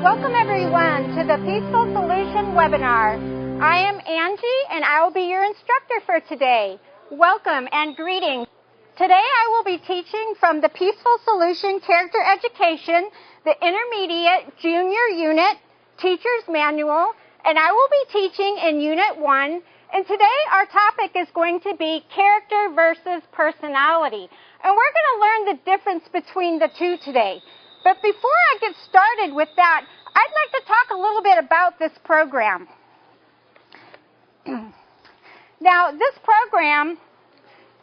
Welcome everyone to the Peaceful Solution webinar. I am Angie and I will be your instructor for today. Welcome and greetings. Today I will be teaching from the Peaceful Solution Character Education, the Intermediate Junior Unit Teacher's Manual, and I will be teaching in Unit 1. And today our topic is going to be character versus personality. And we're going to learn the difference between the two today. But before I get started with that, I'd like to talk a little bit about this program. Now, this program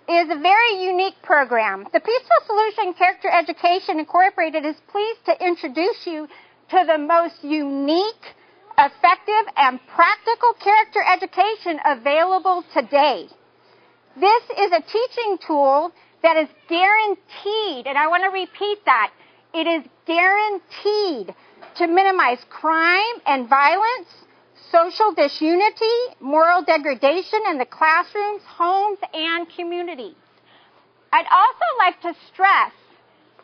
is a very unique program. The Peaceful Solution Character Education Incorporated is pleased to introduce you to the most unique, effective, and practical character education available today. This is a teaching tool that is guaranteed, and I want to repeat that, it is guaranteed to minimize crime and violence, social disunity, moral degradation in the classrooms, homes, and communities. I'd also like to stress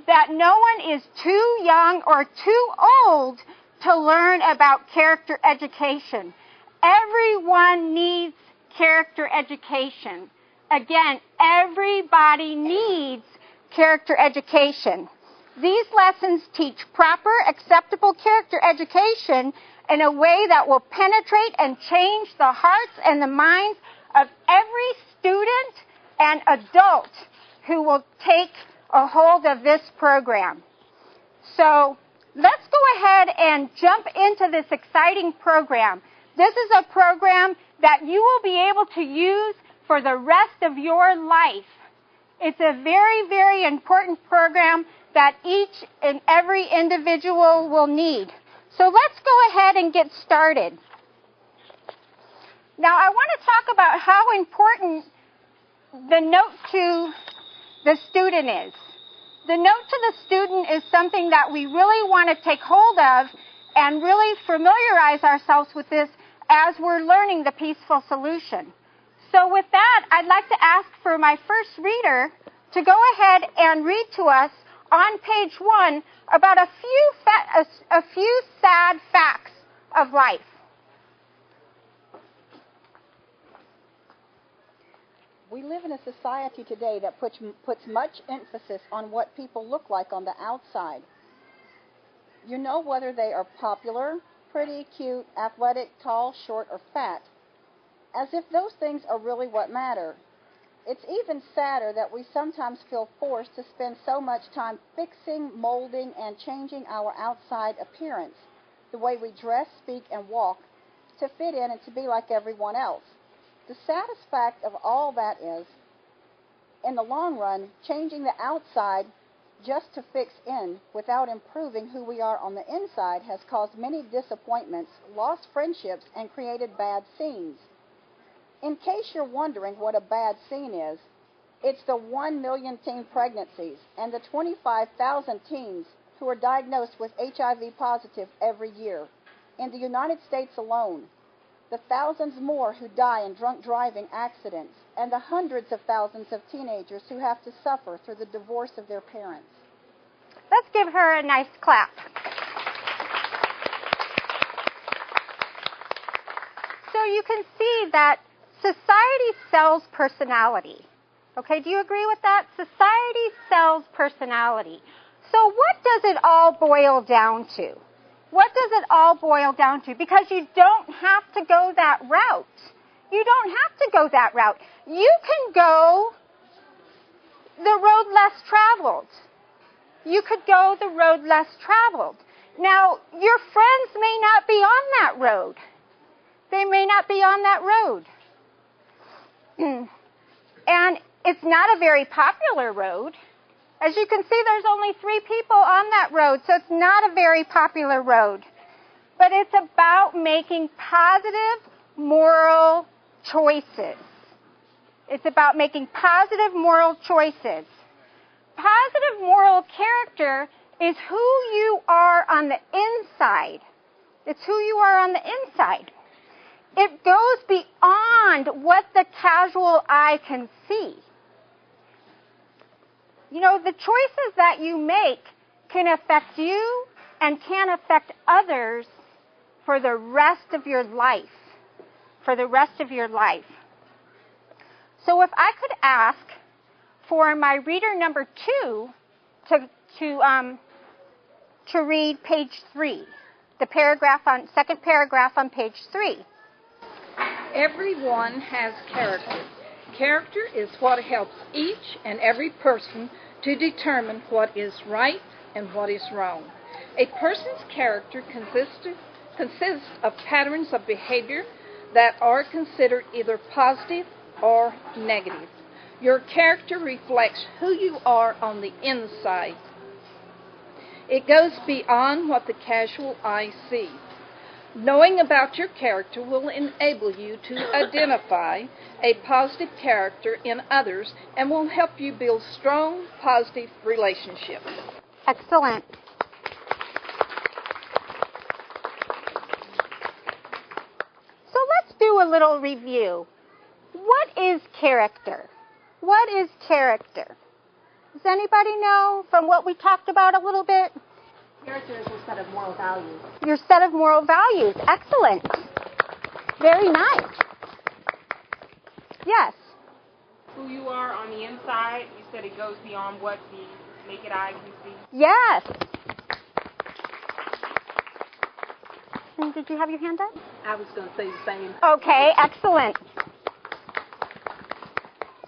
that no one is too young or too old to learn about character education. Everyone needs character education. Again, everybody needs character education. These lessons teach proper, acceptable character education in a way that will penetrate and change the hearts and the minds of every student and adult who will take a hold of this program. So let's go ahead and jump into this exciting program. This is a program that you will be able to use for the rest of your life. It's a very, very important program that each and every individual will need. So let's go ahead and get started. Now I want to talk about how important the note to the student is. The note to the student is something that we really want to take hold of and really familiarize ourselves with this as we're learning the Peaceful Solution. So with that, I'd like to ask for my first reader to go ahead and read to us on page 1 about a few sad facts of life. We live in a society today that puts much emphasis on what people look like on the outside. You know whether they are popular, pretty, cute, athletic, tall, short, or fat, as if those things are really what matter. It's even sadder that we sometimes feel forced to spend so much time fixing, molding, and changing our outside appearance, the way we dress, speak, and walk, to fit in and to be like everyone else. The saddest fact of all that is, in the long run, changing the outside just to fix in without improving who we are on the inside has caused many disappointments, lost friendships, and created bad scenes. In case you're wondering what a bad scene is, it's the 1 million teen pregnancies and the 25,000 teens who are diagnosed with HIV positive every year. In the United States alone, the thousands more who die in drunk driving accidents, and the hundreds of thousands of teenagers who have to suffer through the divorce of their parents. Let's give her a nice clap. So you can see that society sells personality. Okay, do you agree with that? Society sells personality. So what does it all boil down to? What does it all boil down to? Because you don't have to go that route. You don't have to go that route. You can go the road less traveled. You could go the road less traveled. Now, your friends may not be on that road. They may not be on that road. And it's not a very popular road. As you can see, there's only 3 people on that road, so it's not a very popular road. But it's about making positive moral choices. It's about making positive moral choices. Positive moral character is who you are on the inside. It's who you are on the inside. It goes beyond what the casual eye can see. You know, the choices that you make can affect you and can affect others for the rest of your life. For the rest of your life. So if I could ask for my reader number 2 to read page 3, the second paragraph on page 3. Everyone has character. Character is what helps each and every person to determine what is right and what is wrong. A person's character consists of patterns of behavior that are considered either positive or negative. Your character reflects who you are on the inside. It goes beyond what the casual eye sees. Knowing about your character will enable you to identify a positive character in others and will help you build strong, positive relationships. Excellent. So let's do a little review. What is character? What is character? Does anybody know from what we talked about a little bit? Character is a set of moral values. Your set of moral values. Excellent. Very nice. Yes. Who you are on the inside, you said it goes beyond what the naked eye can see. Yes. And did you have your hand up? I was going to say the same. Okay, excellent.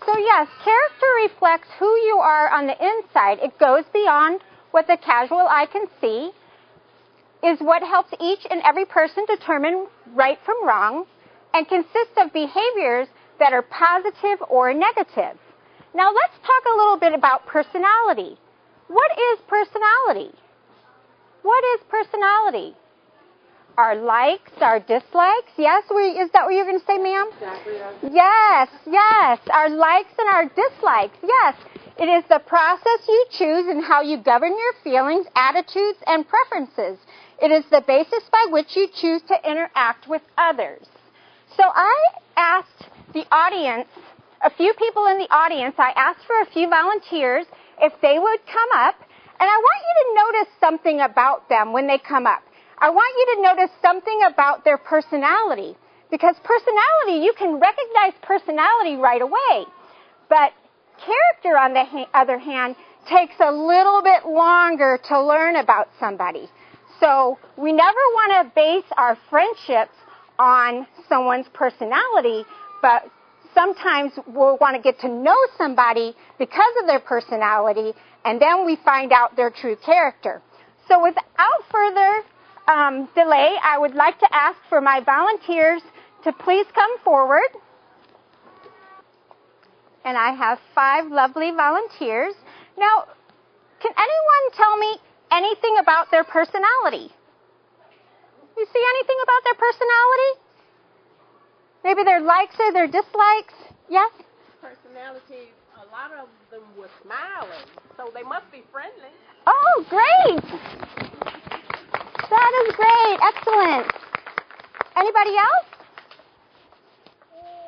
So yes, character reflects who you are on the inside. It goes beyond what the casual eye can see, is what helps each and every person determine right from wrong, and consists of behaviors that are positive or negative. Now let's talk a little bit about personality. What is personality? What is personality? Our likes, our dislikes. Yes, is that what you're going to say, ma'am? Exactly. Yes. Our likes and our dislikes. Yes. It is the process you choose and how you govern your feelings, attitudes, and preferences. It is the basis by which you choose to interact with others. So I asked the audience, a few people in the audience, I asked for a few volunteers if they would come up, and I want you to notice something about them when they come up. I want you to notice something about their personality, because personality, you can recognize personality right away, but character, on the other hand, takes a little bit longer to learn about somebody. So we never want to base our friendships on someone's personality, but sometimes we'll want to get to know somebody because of their personality, and then we find out their true character. So without further delay, I would like to ask for my volunteers to please come forward. And I have 5 lovely volunteers. Now, can anyone tell me anything about their personality? You see anything about their personality? Maybe their likes or their dislikes? Yes? Personality, a lot of them were smiling, so they must be friendly. Oh, great! That is great. Excellent. Anybody else?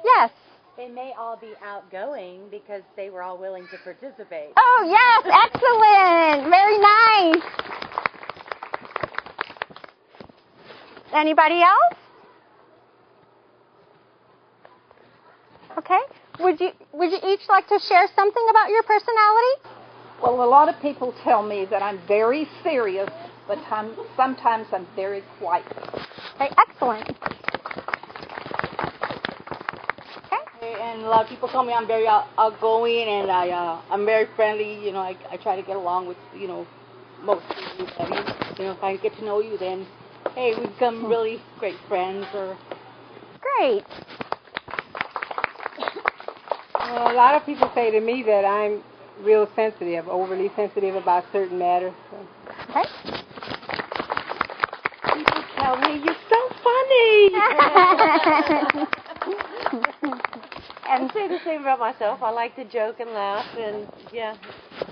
Yes. They may all be outgoing because they were all willing to participate. Oh, yes. Excellent. Very nice. Anybody else? Okay. Would you each like to share something about your personality? Well, a lot of people tell me that I'm very serious, but sometimes I'm very quiet. Okay, excellent. And a lot of people tell me I'm very outgoing, and I'm very friendly. You know, I try to get along with, most everybody. If I get to know you, then, hey, we become really great friends. Or Great. Well, a lot of people say to me that I'm real sensitive, overly sensitive about certain matters. So. Okay. people tell me you're so funny. And say the same about myself. I like to joke and laugh and,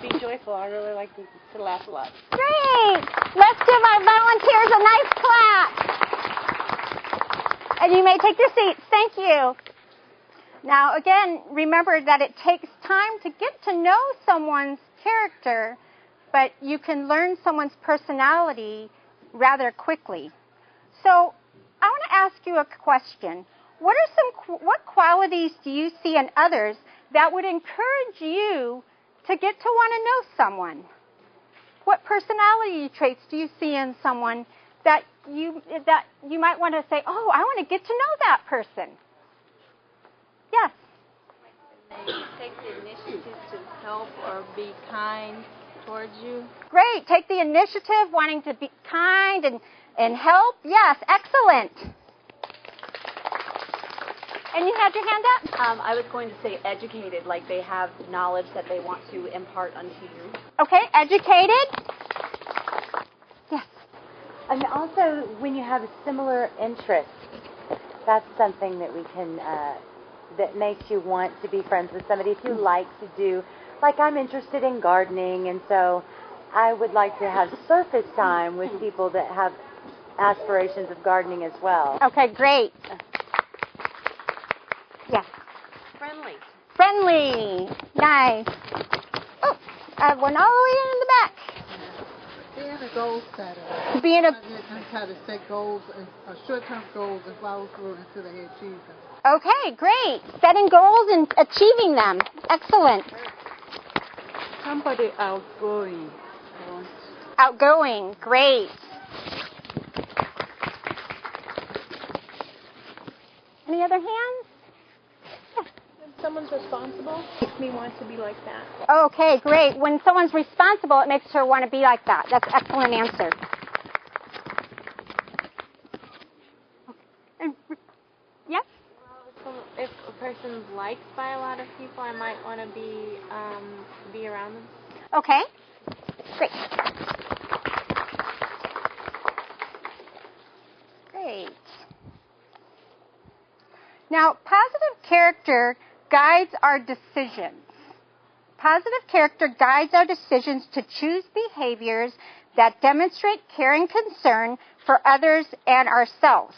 be joyful. I really like to laugh a lot. Great. Let's give our volunteers a nice clap. And you may take your seats. Thank you. Now, again, remember that it takes time to get to know someone's character, but you can learn someone's personality rather quickly. So I want to ask you a question. What qualities do you see in others that would encourage you to get to want to know someone? What personality traits do you see in someone that you might want to say, oh, I want to get to know that person? Yes. They take the initiative to help or be kind towards you. Great. Take the initiative, wanting to be kind and help. Yes, excellent. And you had your hand up? I was going to say educated, like they have knowledge that they want to impart unto you. Okay, educated. Yes. And also, when you have a similar interest, that's something that we can, that makes you want to be friends with somebody. If you like to do, like I'm interested in gardening, and so I would like to have surface time with people that have aspirations of gardening as well. Okay, great. Yes. Friendly. Friendly. Nice. Oh, I have one all the way in the back. Being a goal setter. Being a... I try to set goals, short-term goals, and follow through until they achieve them. Okay, great. Setting goals and achieving them. Excellent. Somebody outgoing. Outgoing. Great. Any other hands? Someone's responsible makes me want to be like that. Okay, great. When someone's responsible, it makes her want to be like that. That's an excellent answer. Yes? Well, if a person's liked by a lot of people, I might want to be around them. Okay, great. Great. Now, positive character guides our decisions. Positive character guides our decisions to choose behaviors that demonstrate care and concern for others and ourselves.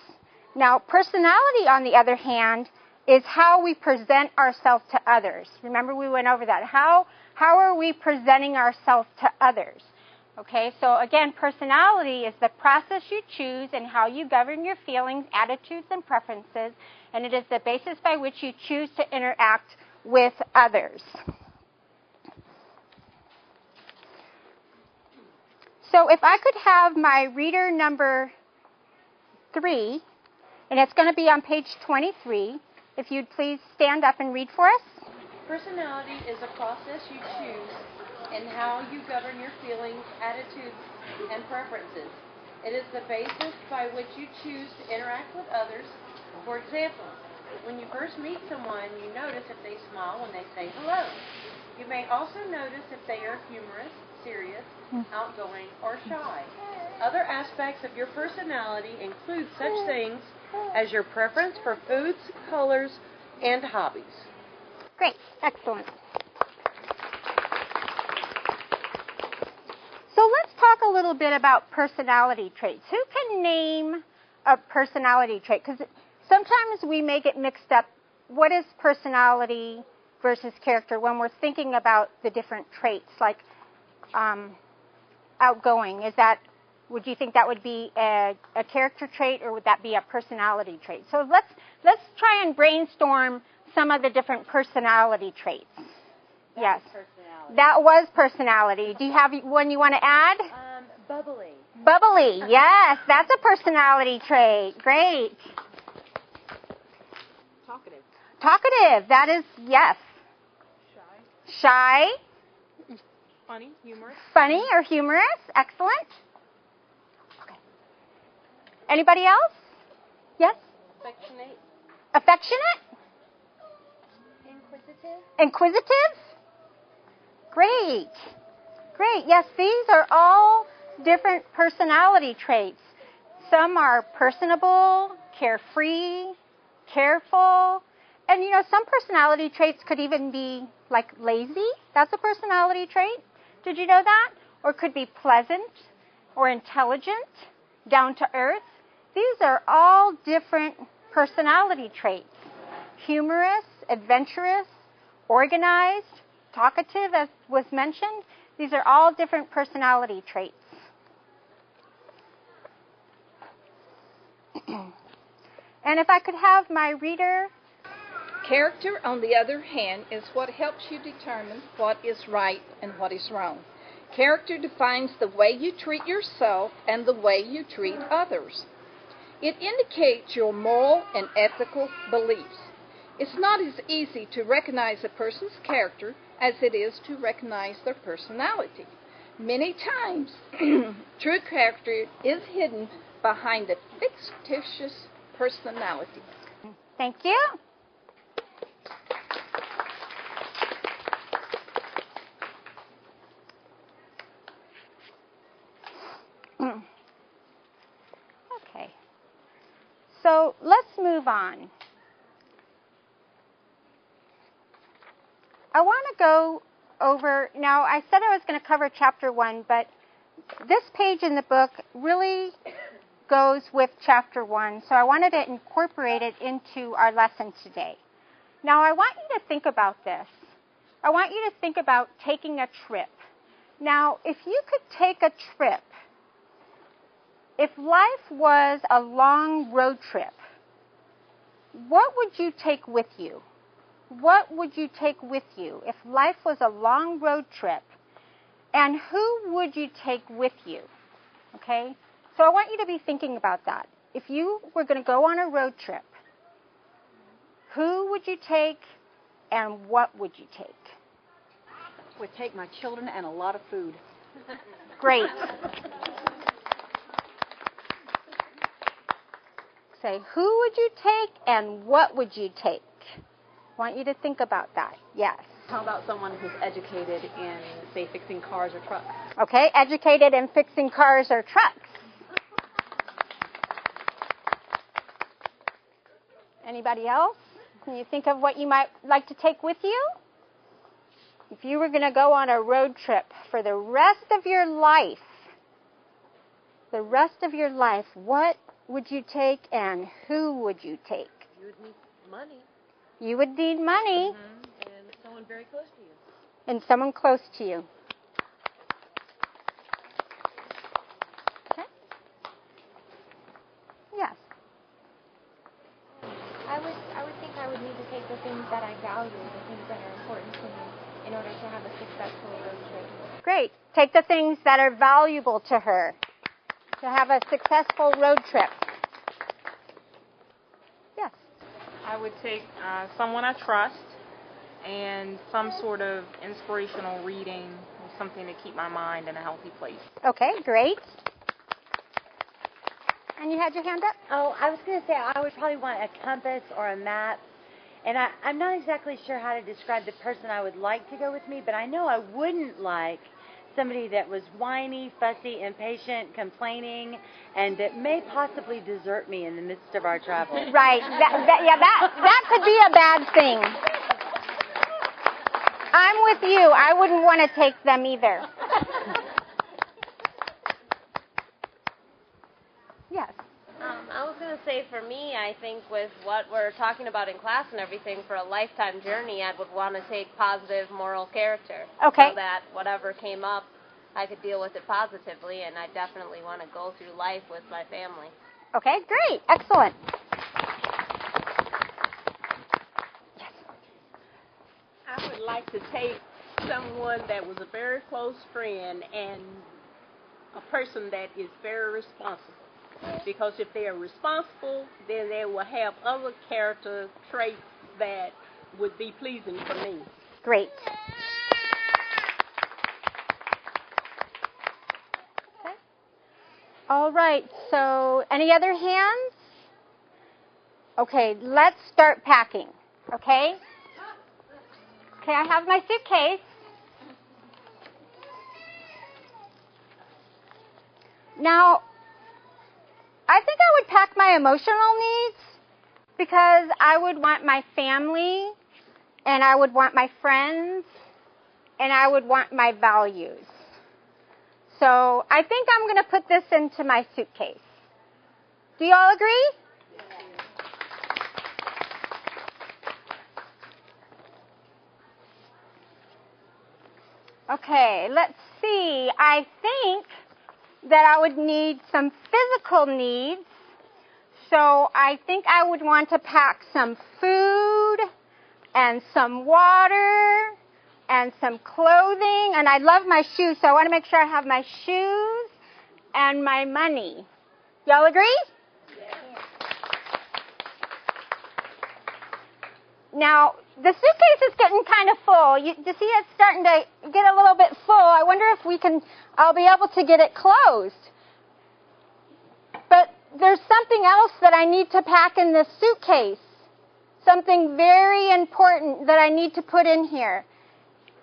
Now, personality, on the other hand, is how we present ourselves to others. Remember, we went over that. How are we presenting ourselves to others? Okay, so again, personality is the process you choose and how you govern your feelings, attitudes, and preferences, and it is the basis by which you choose to interact with others. So if I could have my reader number 3, and it's going to be on page 23, if you'd please stand up and read for us. Personality is a process you choose in how you govern your feelings, attitudes, and preferences. It is the basis by which you choose to interact with others. For example, when you first meet someone, you notice if they smile when they say hello. You may also notice if they are humorous, serious, outgoing, or shy. Other aspects of your personality include such things as your preference for foods, colors, and hobbies. Great. Excellent. So let's talk a little bit about personality traits. Who can name a personality trait? Because sometimes we may get mixed up. What is personality versus character when we're thinking about the different traits, like outgoing? Would you think that would be a character trait, or would that be a personality trait? So let's try and brainstorm some of the different personality traits. Yes. That was personality. Do you have one you want to add? Bubbly. Bubbly, yes. That's a personality trait. Great. Talkative. Talkative, that is, yes. Shy. Funny, humorous. Funny or humorous. Excellent. Okay. Anybody else? Yes? Affectionate. Affectionate? Inquisitive. Inquisitive? Great. Great. Yes, these are all different personality traits. Some are personable, carefree, careful, and some personality traits could even be like lazy. That's a personality trait. Did you know that? Or could be pleasant or intelligent, down to earth. These are all different personality traits. Humorous, adventurous, organized, talkative, as was mentioned. These are all different personality traits. And if I could have my reader. Character, on the other hand, is what helps you determine what is right and what is wrong. Character defines the way you treat yourself and the way you treat others. It indicates your moral and ethical beliefs. It's not as easy to recognize a person's character as it is to recognize their personality. Many times, true character is hidden behind a fictitious personality. Thank you. Okay. So let's move on. I want to go over, now I said I was going to cover chapter 1, but this page in the book really goes with chapter 1, so I wanted to incorporate it into our lesson today. Now I want you to think about this. I want you to think about taking a trip. Now, if you could take a trip, if life was a long road trip, what would you take with you? What would you take with you if life was a long road trip? And who would you take with you? Okay? So I want you to be thinking about that. If you were going to go on a road trip, who would you take and what would you take? Would take my children and a lot of food. Great. Say, who would you take and what would you take? I want you to think about that. Yes. How about someone who's educated in, say, fixing cars or trucks? Okay, educated in fixing cars or trucks. Anybody else? Can you think of what you might like to take with you? If you were going to go on a road trip for the rest of your life, what would you take and who would you take? You would need money. You would need money. Mm-hmm. And someone very close to you. And someone close to you. Okay? Yes. I would think I would need to take the things that I value, the things that are important to me, in order to have a successful road trip. Great. Take the things that are valuable to her to have a successful road trip. Yes. I would take someone I trust and some sort of inspirational reading, something to keep my mind in a healthy place. Okay, great. And you had your hand up? Oh, I was going to say I would probably want a compass or a map. And I'm not exactly sure how to describe the person I would like to go with me, but I know I wouldn't like somebody that was whiny, fussy, impatient, complaining, and that may possibly desert me in the midst of our travel. Right. That could be a bad thing. I'm with you. I wouldn't want to take them either. Yes. I was going to say, for me, I think with what we're talking about in class and everything, for a lifetime journey, I would want to take positive moral character. Okay. So that whatever came up, I could deal with it positively, and I definitely want to go through life with my family. Okay, great. Excellent. Yes. I would like to take someone that was a very close friend and a person that is very responsible. Because if they are responsible, then they will have other character traits that would be pleasing for me. Great. Okay. All right, so any other hands? Okay, let's start packing, okay? Okay, I have my suitcase. Now, I think I would pack my emotional needs because I would want my family and I would want my friends and I would want my values. So I think I'm going to put this into my suitcase. Do you all agree? Okay, let's see. I think that I would need some physical needs. So I think I would want to pack some food and some water and some clothing. And I love my shoes, so I want to make sure I have my shoes and my money. Y'all agree? Now, the suitcase is getting kind of full. You see it's starting to get a little bit full. I wonder if I'll be able to get it closed. But there's something else that I need to pack in this suitcase. Something very important that I need to put in here.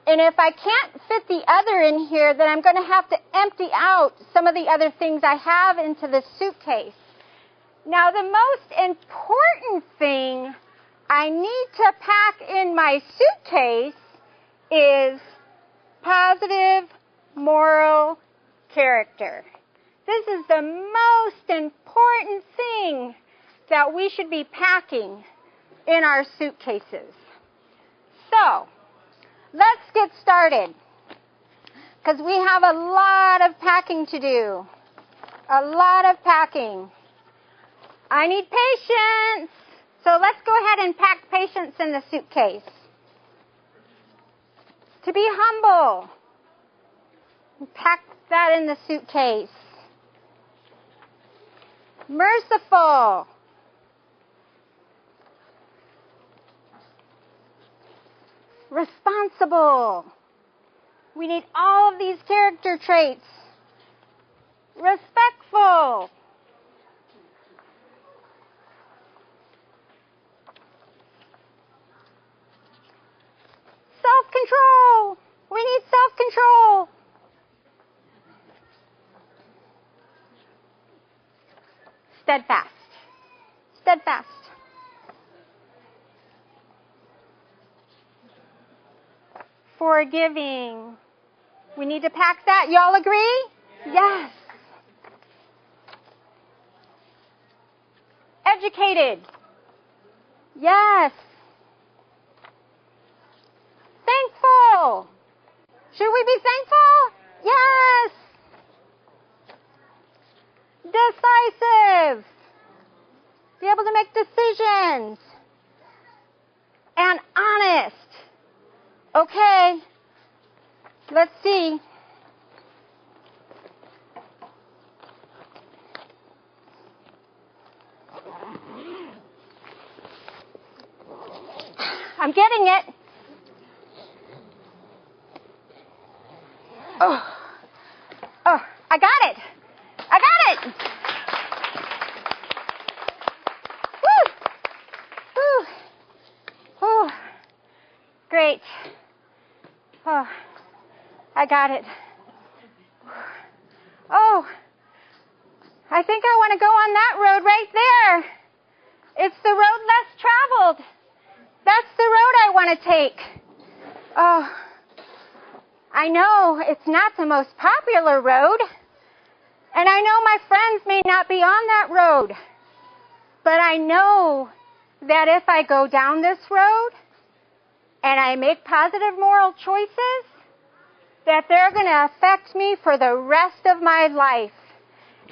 And if I can't fit the other in here, then I'm going to have to empty out some of the other things I have into this suitcase. Now, the most important thing I need to pack in my suitcase is positive moral character. This is the most important thing that we should be packing in our suitcases. So, let's get started, because we have a lot of packing to do. A lot of packing. I need patience. So let's go ahead and pack patience in the suitcase. To be humble. Pack that in the suitcase. Merciful. Responsible. We need all of these character traits. Respectful. Self-control. We need self-control. Steadfast. Steadfast. Forgiving. We need to pack that. Y'all agree? Yes. Educated. Yes. Thankful. Should we be thankful? Yes. Decisive. Be able to make decisions. And honest. Okay. Let's see. I'm getting it. Oh, I got it. I got it. Woo. Woo. Oh, great. Oh, I got it. Oh, I think I want to go on that road right there. It's the road less traveled. That's the road I want to take. Oh, I know it's not the most popular road, and I know my friends may not be on that road, but I know that if I go down this road and I make positive moral choices, that they're going to affect me for the rest of my life.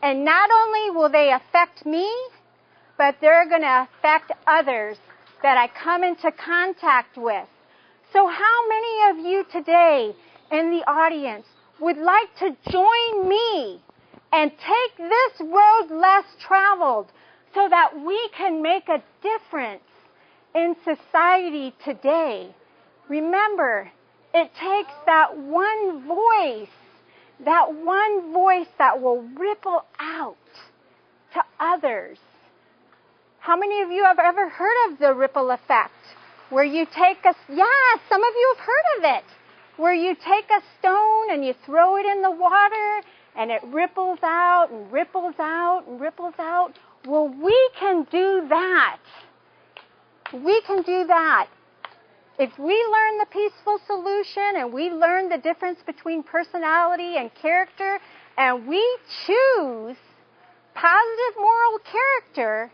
And not only will they affect me, but they're going to affect others that I come into contact with. So how many of you today in the audience would like to join me and take this road less traveled so that we can make a difference in society today? Remember, it takes that one voice that will ripple out to others. How many of you have ever heard of the ripple effect? Where you take some of you have heard of it. Where you take a stone and you throw it in the water and it ripples out and ripples out and ripples out. Well, we can do that. We can do that. If we learn the peaceful solution and we learn the difference between personality and character, and we choose positive moral character,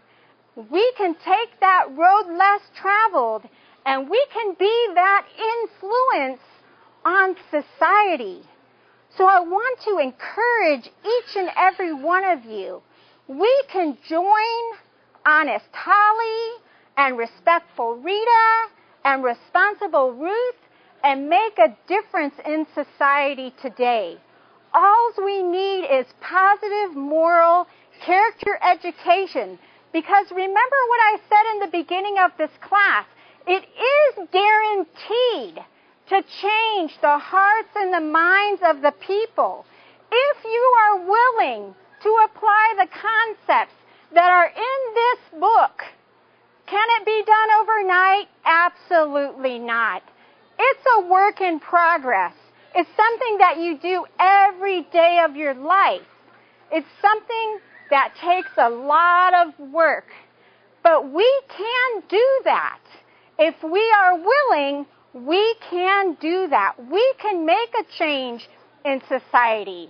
we can take that road less traveled and we can be that influence on society. So I want to encourage each and every one of you. We can join honest Holly and respectful Rita and responsible Ruth and make a difference in society today. All we need is positive moral character education, because remember what I said in the beginning of this class, it is guaranteed to change the hearts and the minds of the people if you are willing to apply the concepts that are in this book. Can it be done overnight? Absolutely not. It's a work in progress. It's something that you do every day of your life. It's something that takes a lot of work. But we can do that. If we are willing, we can do that. We can make a change in society.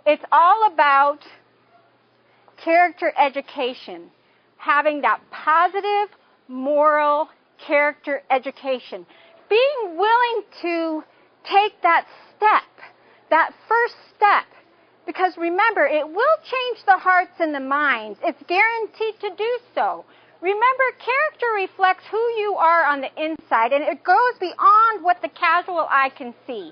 It's all about character education, having that positive, moral character education. Being willing to take that step, that first step, because remember, it will change the hearts and the minds. It's guaranteed to do so. Remember, character reflects who you are on the inside, and it goes beyond what the casual eye can see.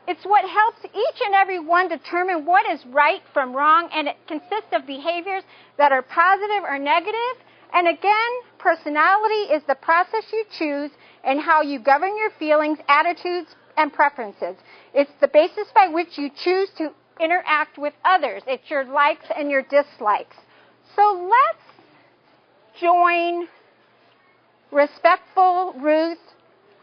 It's what helps each and every one determine what is right from wrong, and it consists of behaviors that are positive or negative. And again, personality is the process you choose and how you govern your feelings, attitudes, and preferences. It's the basis by which you choose to interact with others. It's your likes and your dislikes. So let's join respectful Ruth,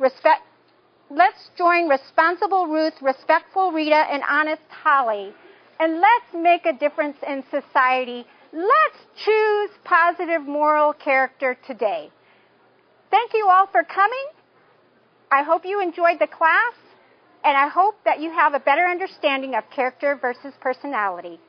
let's join responsible Ruth, respectful Rita, and honest Holly, and let's make a difference in society. Let's choose positive moral character today. Thank you all for coming. I hope you enjoyed the class, and I hope that you have a better understanding of character versus personality.